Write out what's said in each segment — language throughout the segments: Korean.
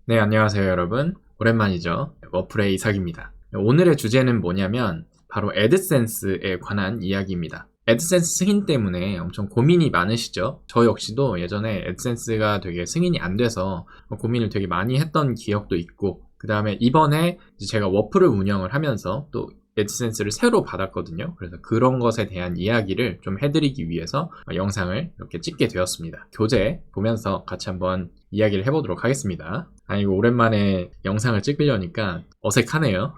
네, 안녕하세요, 여러분. 오랜만이죠. 워플의 이삭입니다. 오늘의 주제는 뭐냐면 바로 애드센스에 관한 이야기입니다. 애드센스 승인 때문에 엄청 고민이 많으시죠? 저 역시도 예전에 애드센스가 되게 승인이 안 돼서 고민을 되게 많이 했던 기억도 있고, 그 다음에 이번에 제가 워플을 운영을 하면서 또 애드센스를 새로 받았거든요. 그래서 그런 것에 대한 이야기를 좀 해드리기 위해서 영상을 이렇게 찍게 되었습니다. 교재 보면서 같이 한번 이야기를 해보도록 하겠습니다. 이거 오랜만에 영상을 찍으려니까 어색하네요.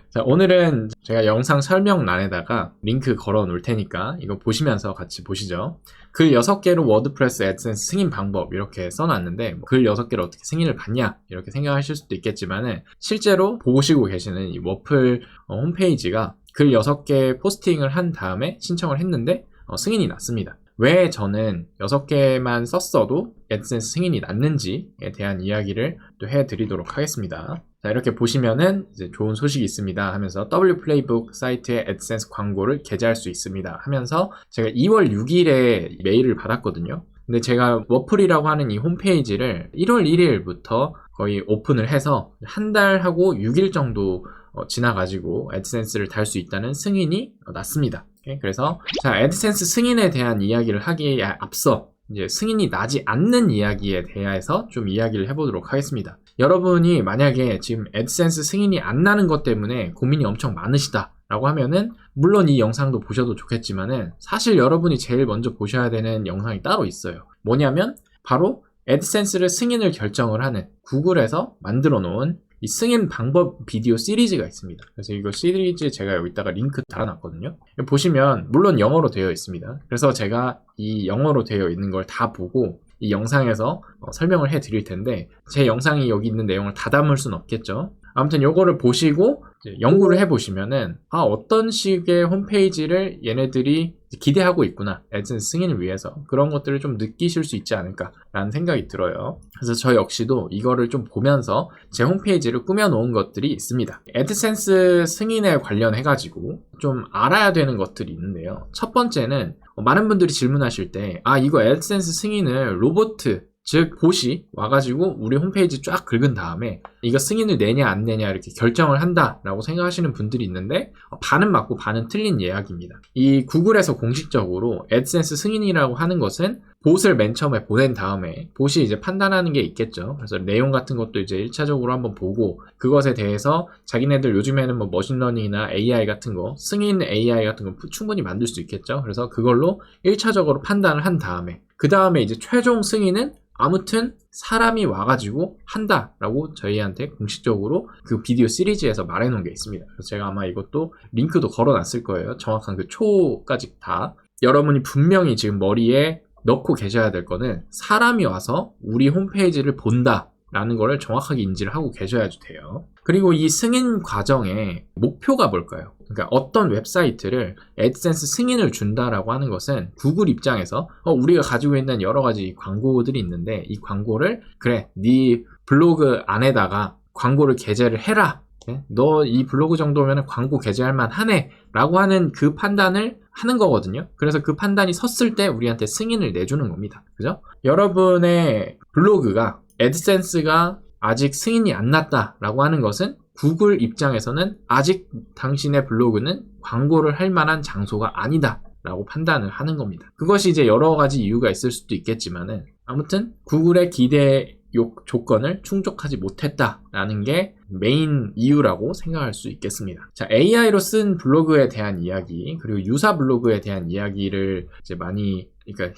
자, 오늘은 제가 영상 설명란에다가 링크 걸어 놓을 테니까 이거 보시면서 같이 보시죠. 글 6개로 워드프레스 애드센스 승인 방법 이렇게 써놨는데 글 6개를 어떻게 승인을 받냐 이렇게 생각하실 수도 있겠지만은 실제로 보시고 계시는 이 워플 홈페이지가 글 6개 포스팅을 한 다음에 신청을 했는데 승인이 났습니다. 왜 저는 6개만 썼어도 애드센스 승인이 났는지에 대한 이야기를 또 해드리도록 하겠습니다. 자, 이렇게 보시면은 이제 좋은 소식이 있습니다 하면서 W플레이북 사이트에 애드센스 광고를 게재할 수 있습니다 하면서 제가 2월 6일에 메일을 받았거든요. 근데 제가 워플이라고 하는 이 홈페이지를 1월 1일부터 거의 오픈을 해서 한 달하고 6일 정도 지나가지고 애드센스를 달 수 있다는 승인이 났습니다. 그래서 자, 애드센스 승인에 대한 이야기를 하기에 앞서 이제 승인이 나지 않는 이야기에 대해서 좀 이야기를 해보도록 하겠습니다. 여러분이 만약에 지금 애드센스 승인이 안 나는 것 때문에 고민이 엄청 많으시다 라고 하면은 물론 이 영상도 보셔도 좋겠지만은 사실 여러분이 제일 먼저 보셔야 되는 영상이 따로 있어요. 뭐냐면 바로 애드센스를 승인을 결정을 하는 구글에서 만들어 놓은 이 승인 방법 비디오 시리즈가 있습니다. 그래서 이거 시리즈 제가 여기다가 링크 달아놨거든요. 보시면 물론 영어로 되어 있습니다. 그래서 제가 이 영어로 되어 있는 걸 다 보고 이 영상에서 설명을 해 드릴 텐데 제 영상이 여기 있는 내용을 다 담을 순 없겠죠. 아무튼 요거를 보시고 연구를 해보시면은 어떤 식의 홈페이지를 얘네들이 기대하고 있구나 애드센스 승인을 위해서 그런 것들을 좀 느끼실 수 있지 않을까 라는 생각이 들어요. 그래서 저 역시도 이거를 좀 보면서 제 홈페이지를 꾸며 놓은 것들이 있습니다. 애드센스 승인에 관련해 가지고 좀 알아야 되는 것들이 있는데요. 첫 번째는 많은 분들이 질문하실 때 이거 애드센스 승인을 로봇 즉 봇이 와가지고 우리 홈페이지 쫙 긁은 다음에 이거 승인을 내냐 안 내냐 이렇게 결정을 한다 라고 생각하시는 분들이 있는데 반은 맞고 반은 틀린 이야기입니다. 이 구글에서 공식적으로 애드센스 승인이라고 하는 것은 봇을 맨 처음에 보낸 다음에 봇이 이제 판단하는 게 있겠죠. 그래서 내용 같은 것도 이제 1차적으로 한번 보고 그것에 대해서 자기네들 요즘에는 뭐 머신러닝이나 AI 같은 거 승인 AI 같은 거 충분히 만들 수 있겠죠. 그래서 그걸로 1차적으로 판단을 한 다음에 그 다음에 이제 최종 승인은 아무튼 사람이 와가지고 한다라고 저희한테 공식적으로 그 비디오 시리즈에서 말해놓은 게 있습니다. 그래서 제가 아마 이것도 링크도 걸어놨을 거예요. 정확한 그 초까지 다. 여러분이 분명히 지금 머리에 넣고 계셔야 될 거는 사람이 와서 우리 홈페이지를 본다라는 거를 정확하게 인지를 하고 계셔야 돼요. 그리고 이 승인 과정의 목표가 뭘까요? 그러니까 어떤 웹사이트를 애드센스 승인을 준다라고 하는 것은 구글 입장에서 우리가 가지고 있는 여러 가지 광고들이 있는데 이 광고를 그래 네 블로그 안에다가 광고를 게재를 해라. 너 이 블로그 정도면 광고 게재할 만하네 라고 하는 그 판단을 하는 거거든요. 그래서 그 판단이 섰을 때 우리한테 승인을 내주는 겁니다. 그죠? 여러분의 블로그가 애드센스가 아직 승인이 안 났다라고 하는 것은 구글 입장에서는 아직 당신의 블로그는 광고를 할 만한 장소가 아니다 라고 판단을 하는 겁니다. 그것이 이제 여러 가지 이유가 있을 수도 있겠지만은 아무튼 구글의 기대 조건을 충족하지 못했다라는 게 메인 이유라고 생각할 수 있겠습니다. 자, AI로 쓴 블로그에 대한 이야기 그리고 유사 블로그에 대한 이야기를 이제 많이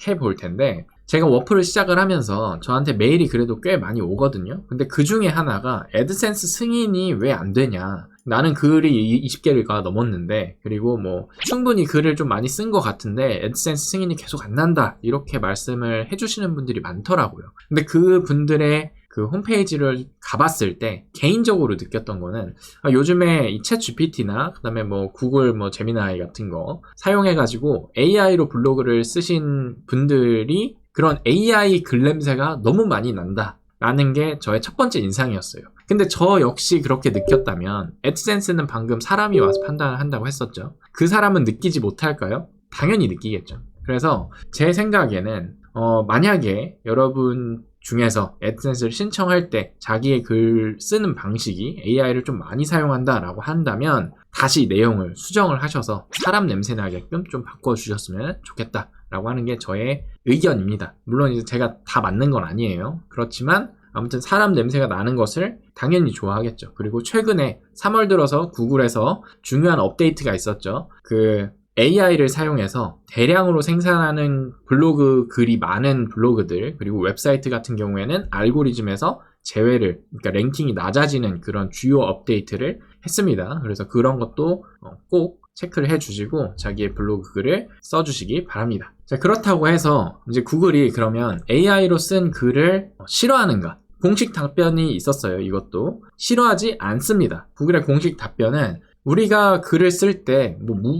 해볼 텐데 제가 워플을 시작을 하면서 저한테 메일이 그래도 꽤 많이 오거든요. 근데 그 중에 하나가 애드센스 승인이 왜 안 되냐. 나는 글이 20개가 넘었는데 그리고 뭐 충분히 글을 좀 많이 쓴 것 같은데 애드센스 승인이 계속 안 난다 이렇게 말씀을 해주시는 분들이 많더라고요. 근데 그 분들의 그 홈페이지를 가봤을 때 개인적으로 느꼈던 거는 요즘에 이 챗 GPT나 그다음에 뭐 구글 뭐 제미나이 같은 거 사용해가지고 AI로 블로그를 쓰신 분들이 그런 AI 글냄새가 너무 많이 난다라는 게 저의 첫 번째 인상이었어요. 근데 저 역시 그렇게 느꼈다면 애드센스는 방금 사람이 와서 판단을 한다고 했었죠. 그 사람은 느끼지 못할까요? 당연히 느끼겠죠. 그래서 제 생각에는 만약에 여러분 중에서 애드센스를 신청할 때 자기의 글 쓰는 방식이 AI를 좀 많이 사용한다라고 한다면 다시 내용을 수정을 하셔서 사람 냄새 나게끔 좀 바꿔주셨으면 좋겠다라고 하는 게 저의 의견입니다. 물론 이제 제가 다 맞는 건 아니에요. 그렇지만 아무튼 사람 냄새가 나는 것을 당연히 좋아하겠죠. 그리고 최근에 3월 들어서 구글에서 중요한 업데이트가 있었죠. 그 AI를 사용해서 대량으로 생산하는 블로그 글이 많은 블로그들 그리고 웹사이트 같은 경우에는 알고리즘에서 제외를, 그러니까 랭킹이 낮아지는 그런 주요 업데이트를 했습니다. 그래서 그런 것도 꼭 체크를 해주시고 자기의 블로그 글을 써주시기 바랍니다. 자, 그렇다고 해서 이제 구글이 그러면 AI로 쓴 글을 싫어하는가? 공식 답변이 있었어요. 이것도 싫어하지 않습니다. 구글의 공식 답변은 우리가 글을 쓸 때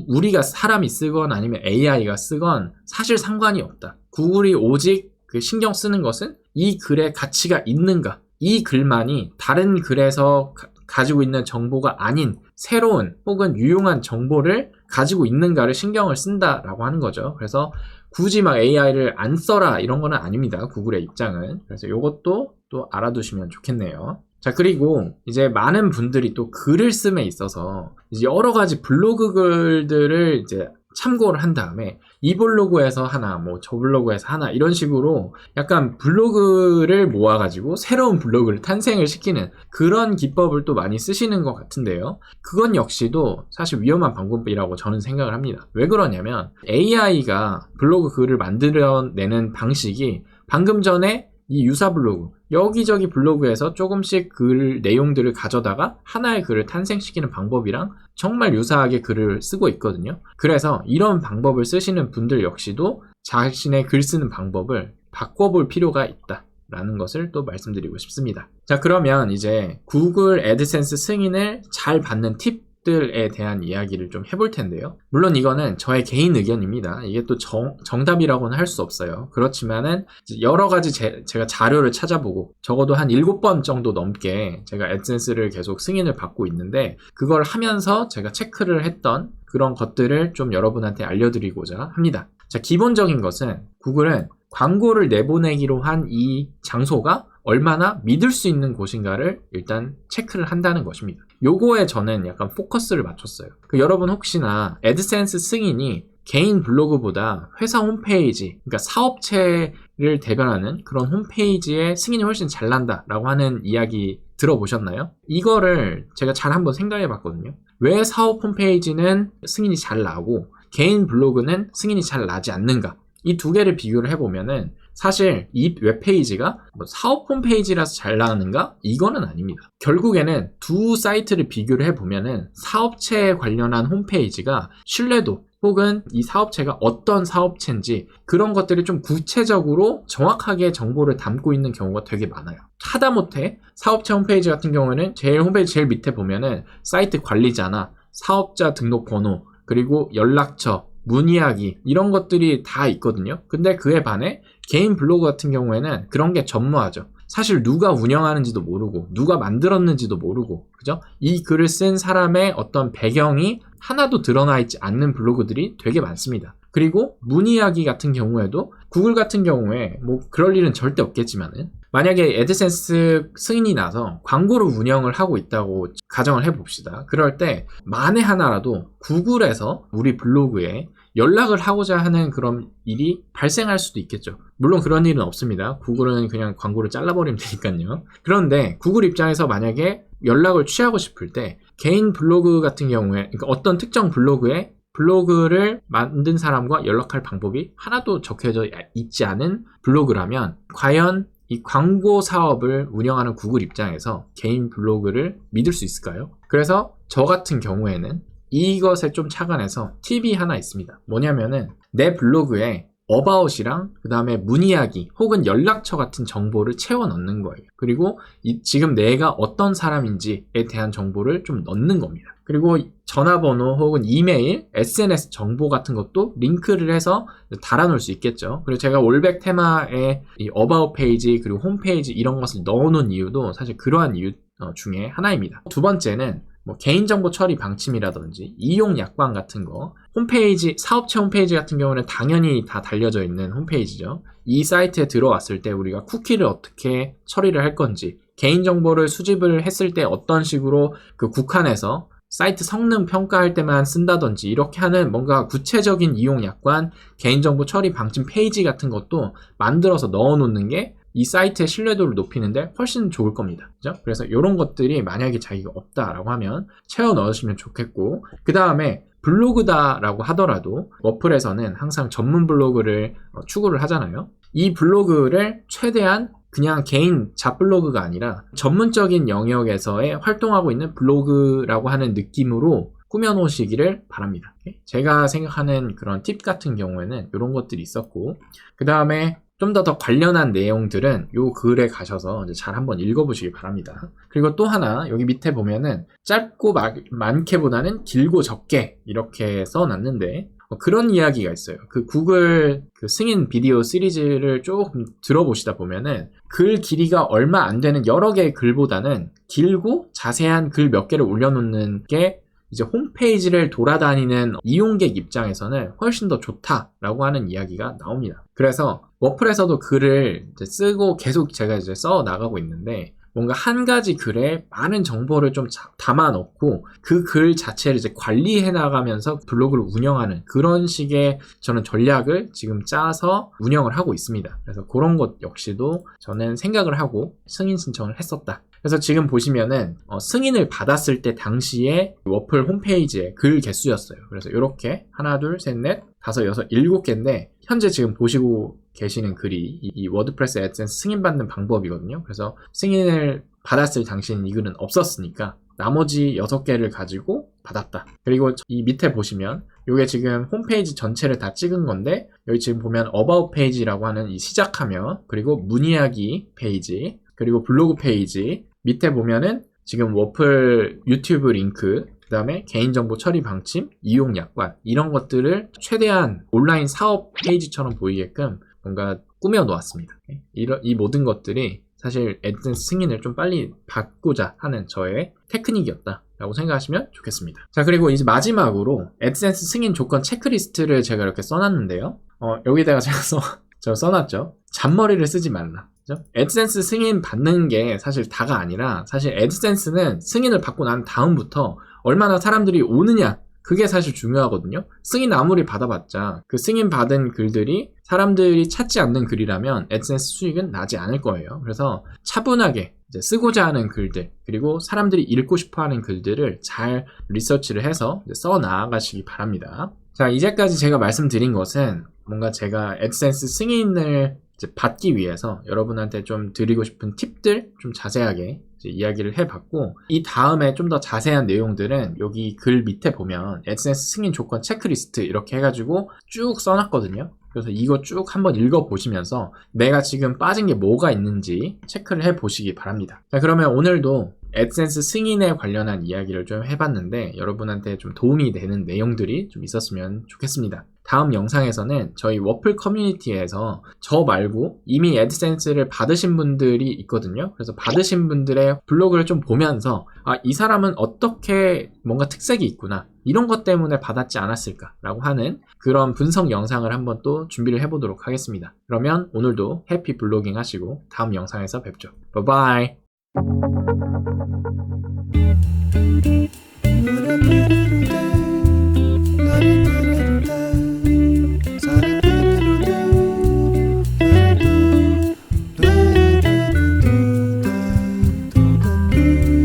우리가 사람이 쓰건 아니면 AI가 쓰건 사실 상관이 없다. 구글이 오직 그 신경 쓰는 것은 이 글에 가치가 있는가, 이 글만이 다른 글에서 가지고 있는 정보가 아닌 새로운 혹은 유용한 정보를 가지고 있는가를 신경을 쓴다라고 하는 거죠. 그래서 굳이 막 AI를 안 써라 이런 거는 아닙니다. 구글의 입장은. 그래서 이것도 또 알아두시면 좋겠네요. 자, 그리고 이제 많은 분들이 또 글을 씀에 있어서 이제 여러 가지 블로그 글들을 이제 참고를 한 다음에 이 블로그에서 하나, 뭐 저 블로그에서 하나 이런 식으로 약간 블로그를 모아가지고 새로운 블로그를 탄생을 시키는 그런 기법을 또 많이 쓰시는 것 같은데요. 그건 역시도 사실 위험한 방법이라고 저는 생각을 합니다. 왜 그러냐면 AI가 블로그 글을 만들어내는 방식이 방금 전에 이 유사 블로그, 여기저기 블로그에서 조금씩 글 내용들을 가져다가 하나의 글을 탄생시키는 방법이랑 정말 유사하게 글을 쓰고 있거든요. 그래서 이런 방법을 쓰시는 분들 역시도 자신의 글 쓰는 방법을 바꿔볼 필요가 있다라는 것을 또 말씀드리고 싶습니다. 자, 그러면 이제 구글 애드센스 승인을 잘 받는 팁들에 대한 이야기를 좀 해볼 텐데요. 물론 이거는 저의 개인 의견입니다. 이게 또 정답이라고는 할 수 없어요. 그렇지만은 여러 가지 제가 자료를 찾아보고 적어도 한 7번 정도 넘게 제가 애드센스를 계속 승인을 받고 있는데 그걸 하면서 제가 체크를 했던 그런 것들을 좀 여러분한테 알려드리고자 합니다. 자, 기본적인 것은 구글은 광고를 내보내기로 한 이 장소가 얼마나 믿을 수 있는 곳인가를 일단 체크를 한다는 것입니다. 요거에 저는 약간 포커스를 맞췄어요. 여러분 혹시나 애드센스 승인이 개인 블로그보다 회사 홈페이지, 그러니까 사업체를 대변하는 그런 홈페이지에 승인이 훨씬 잘 난다라고 하는 이야기 들어보셨나요? 이거를 제가 잘 한번 생각해 봤거든요. 왜 사업 홈페이지는 승인이 잘 나고 개인 블로그는 승인이 잘 나지 않는가? 이 두 개를 비교를 해보면은 사실 이 웹페이지가 사업 홈페이지라서 잘 나가는가? 이거는 아닙니다. 결국에는 두 사이트를 비교를 해보면은 사업체에 관련한 홈페이지가 신뢰도 혹은 이 사업체가 어떤 사업체인지 그런 것들을 좀 구체적으로 정확하게 정보를 담고 있는 경우가 되게 많아요. 하다못해 사업체 홈페이지 같은 경우에는 홈페이지 제일 밑에 보면은 사이트 관리자나 사업자 등록번호 그리고 연락처 문의하기 이런 것들이 다 있거든요. 근데 그에 반해 개인 블로그 같은 경우에는 그런 게 전무하죠. 사실 누가 운영하는지도 모르고 누가 만들었는지도 모르고 그죠? 이 글을 쓴 사람의 어떤 배경이 하나도 드러나 있지 않는 블로그들이 되게 많습니다. 그리고 문의하기 같은 경우에도 구글 같은 경우에 뭐 그럴 일은 절대 없겠지만은 만약에 애드센스 승인이 나서 광고를 운영을 하고 있다고 가정을 해봅시다. 그럴 때 만에 하나라도 구글에서 우리 블로그에 연락을 하고자 하는 그런 일이 발생할 수도 있겠죠. 물론 그런 일은 없습니다. 구글은 그냥 광고를 잘라버리면 되니까요. 그런데 구글 입장에서 만약에 연락을 취하고 싶을 때 개인 블로그 같은 경우에 그러니까 어떤 특정 블로그에 블로그를 만든 사람과 연락할 방법이 하나도 적혀져 있지 않은 블로그라면 과연 이 광고 사업을 운영하는 구글 입장에서 개인 블로그를 믿을 수 있을까요? 그래서 저 같은 경우에는 이것에 좀 착안해서 팁이 하나 있습니다. 뭐냐면은 내 블로그에 어바웃이랑 그 다음에 문의하기 혹은 연락처 같은 정보를 채워 넣는 거예요. 그리고 지금 내가 어떤 사람인지에 대한 정보를 좀 넣는 겁니다. 그리고 전화번호 혹은 이메일, SNS 정보 같은 것도 링크를 해서 달아놓을 수 있겠죠. 그리고 제가 올백 테마에 이 어바웃 페이지 그리고 홈페이지 이런 것을 넣어놓은 이유도 사실 그러한 이유 중에 하나입니다. 두 번째는 뭐 개인정보 처리 방침이라든지 이용 약관 같은 거, 홈페이지, 사업체 홈페이지 같은 경우는 당연히 다 달려져 있는 홈페이지죠. 이 사이트에 들어왔을 때 우리가 쿠키를 어떻게 처리를 할 건지, 개인정보를 수집을 했을 때 어떤 식으로 그 국한에서 사이트 성능 평가할 때만 쓴다든지 이렇게 하는 뭔가 구체적인 이용 약관, 개인정보 처리 방침 페이지 같은 것도 만들어서 넣어놓는 게 이 사이트의 신뢰도를 높이는데 훨씬 좋을 겁니다. 그죠? 그래서 이런 것들이 만약에 자기가 없다라고 하면 채워 넣으시면 좋겠고, 그 다음에 블로그다라고 하더라도 워플에서는 항상 전문 블로그를 추구를 하잖아요. 이 블로그를 최대한 그냥 개인 잡블로그가 아니라 전문적인 영역에서의 활동하고 있는 블로그라고 하는 느낌으로 꾸며놓으시기를 바랍니다. 제가 생각하는 그런 팁 같은 경우에는 이런 것들이 있었고, 그 다음에 좀 더 관련한 내용들은 이 글에 가셔서 이제 잘 한번 읽어보시기 바랍니다. 그리고 또 하나 여기 밑에 보면은 짧고 많게보다는 길고 적게 이렇게 써놨는데 그런 이야기가 있어요. 그 구글 그 승인 비디오 시리즈를 조금 들어보시다 보면은 글 길이가 얼마 안 되는 여러 개의 글보다는 길고 자세한 글 몇 개를 올려놓는 게 이제 홈페이지를 돌아다니는 이용객 입장에서는 훨씬 더 좋다라고 하는 이야기가 나옵니다. 그래서 워플에서도 글을 이제 쓰고 계속 제가 이제 써 나가고 있는데 뭔가 한 가지 글에 많은 정보를 좀 담아 넣고 그 글 자체를 이제 관리해 나가면서 블로그를 운영하는 그런 식의 저는 전략을 지금 짜서 운영을 하고 있습니다. 그래서 그런 것 역시도 저는 생각을 하고 승인 신청을 했었다. 그래서 지금 보시면은 승인을 받았을 때 당시에 워플 홈페이지에 글 개수였어요. 그래서 이렇게 하나, 둘, 셋, 넷, 다섯, 여섯, 일곱 개인데 현재 지금 보시고 계시는 글이 이 워드프레스 애드센스 승인받는 방법이거든요. 그래서 승인을 받았을 당시에는 이 글은 없었으니까 나머지 6개를 가지고 받았다. 그리고 이 밑에 보시면 이게 지금 홈페이지 전체를 다 찍은 건데 여기 지금 보면 About 페이지라고 하는 이 시작하며 그리고 문의하기 페이지 그리고 블로그 페이지 밑에 보면은 지금 워플 유튜브 링크 그 다음에 개인정보 처리 방침, 이용 약관 이런 것들을 최대한 온라인 사업 페이지처럼 보이게끔 뭔가 꾸며 놓았습니다. 이 모든 것들이 사실 애드센스 승인을 좀 빨리 받고자 하는 저의 테크닉이었다라고 생각하시면 좋겠습니다. 자, 그리고 이제 마지막으로 애드센스 승인 조건 체크리스트를 제가 이렇게 써놨는데요. 여기다가 제가 써놨죠. 잔머리를 쓰지 말라. 그죠? 애드센스 승인 받는 게 사실 다가 아니라 사실 애드센스는 승인을 받고 난 다음부터 얼마나 사람들이 오느냐 그게 사실 중요하거든요. 승인 아무리 받아봤자 그 승인 받은 글들이 사람들이 찾지 않는 글이라면 애드센스 수익은 나지 않을 거예요. 그래서 차분하게 이제 쓰고자 하는 글들 그리고 사람들이 읽고 싶어하는 글들을 잘 리서치를 해서 써 나가시기 바랍니다. 자, 이제까지 제가 말씀드린 것은 뭔가 제가 애드센스 승인을 이제 받기 위해서 여러분한테 좀 드리고 싶은 팁들 좀 자세하게 이제 이야기를 해봤고 이 다음에 좀 더 자세한 내용들은 여기 글 밑에 보면 애드센스 승인 조건 체크리스트 이렇게 해가지고 쭉 써놨거든요. 그래서 이거 쭉 한번 읽어보시면서 내가 지금 빠진 게 뭐가 있는지 체크를 해보시기 바랍니다. 자, 그러면 오늘도 애드센스 승인에 관련한 이야기를 좀 해봤는데 여러분한테 좀 도움이 되는 내용들이 좀 있었으면 좋겠습니다. 다음 영상에서는 저희 워플 커뮤니티에서 저 말고 이미 애드센스를 받으신 분들이 있거든요. 그래서 받으신 분들의 블로그를 좀 보면서 이 사람은 어떻게 뭔가 특색이 있구나 이런 것 때문에 받았지 않았을까 라고 하는 그런 분석 영상을 한번 또 준비를 해보도록 하겠습니다. 그러면 오늘도 해피 블로깅 하시고 다음 영상에서 뵙죠. 바이바이.